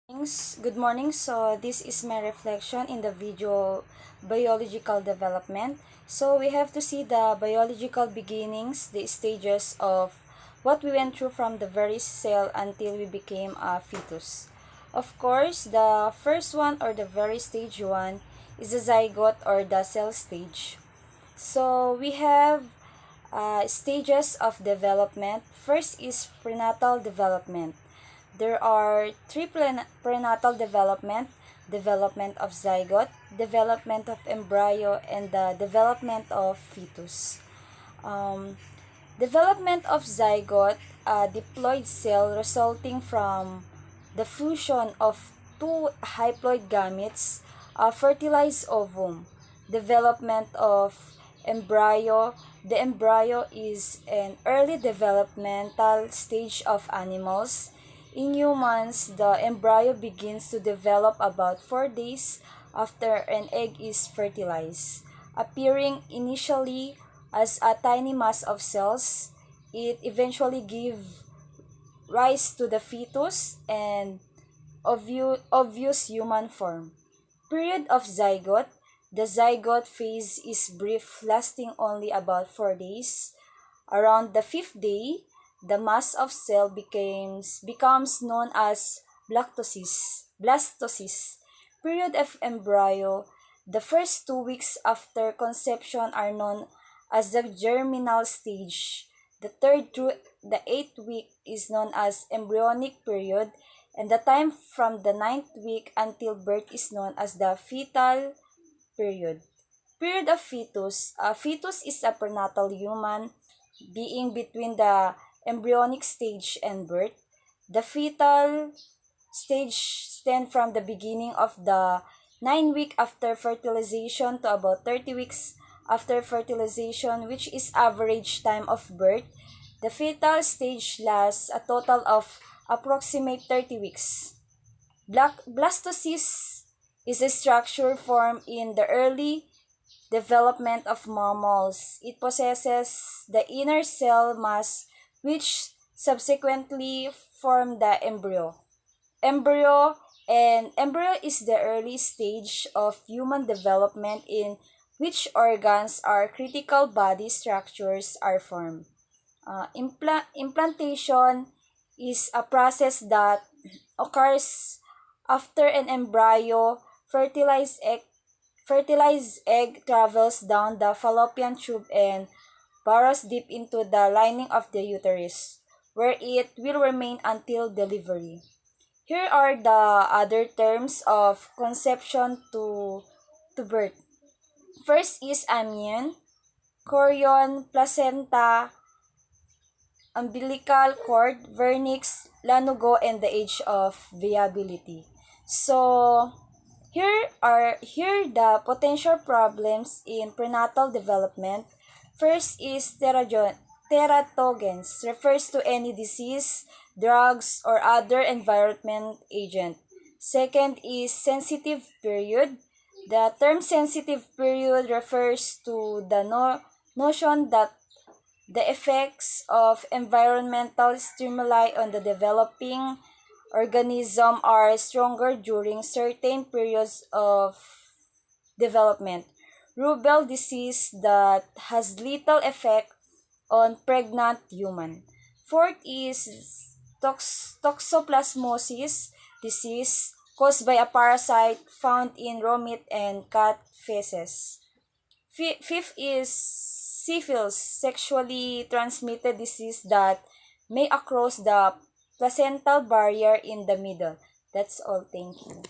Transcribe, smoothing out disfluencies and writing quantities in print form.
Good morning. So this is my reflection in the video biological development. So we have to see the biological beginnings, the stages of what we went through from the very cell until we became a fetus. Of course, the first one or the very stage one is the zygote or the cell stage. So we have stages of development. First is prenatal development. There are three prenatal development: development of zygote, development of embryo, and the development of fetus. Um, Development of zygote, a diploid cell resulting from the fusion of two haploid gametes, a fertilized ovum. Development of embryo. The embryo is an early developmental stage of animals. In humans, the embryo begins to develop about 4 days after an egg is fertilized. Appearing initially as a tiny mass of cells, it eventually gives rise to the fetus and obvious human form. Period of zygote. The zygote phase is brief, lasting only about 4 days. Around the 5th day, the mass of cell becomes known as blastocyst. Period of embryo. The first 2 weeks after conception are known as the germinal stage. The 3rd through the 8th week is known as embryonic period, and the time from the 9th week until birth is known as the fetal period. Period of fetus. A fetus is a prenatal human being between the embryonic stage and birth. The fetal stage stands from the beginning of the 9 week after fertilization to about 30 weeks after fertilization, which is average time of birth. The fetal stage lasts a total of approximate 30 weeks. Blastocyst is a structure formed in the early development of mammals. It possesses the inner cell mass which subsequently form the embryo. Embryo is the early stage of human development in which organs or critical body structures are formed. Implantation is a process that occurs after an embryo fertilized egg travels down the fallopian tube and burrows deep into the lining of the uterus, where it will remain until delivery. Here are the other terms of conception to birth. First is amnion, chorion, placenta, umbilical cord, vernix, lanugo, and the age of viability. So, here the potential problems in prenatal development. First is teratogens, refers to any disease, drugs, or other environment agent. Second is sensitive period. The term sensitive period refers to the notion that the effects of environmental stimuli on the developing organism are stronger during certain periods of development. Rubella disease that has little effect on pregnant human. Fourth is toxoplasmosis disease caused by a parasite found in raw meat and cat feces. Fifth is syphilis, sexually transmitted disease that may cross the placental barrier in the middle. That's all. Thank you.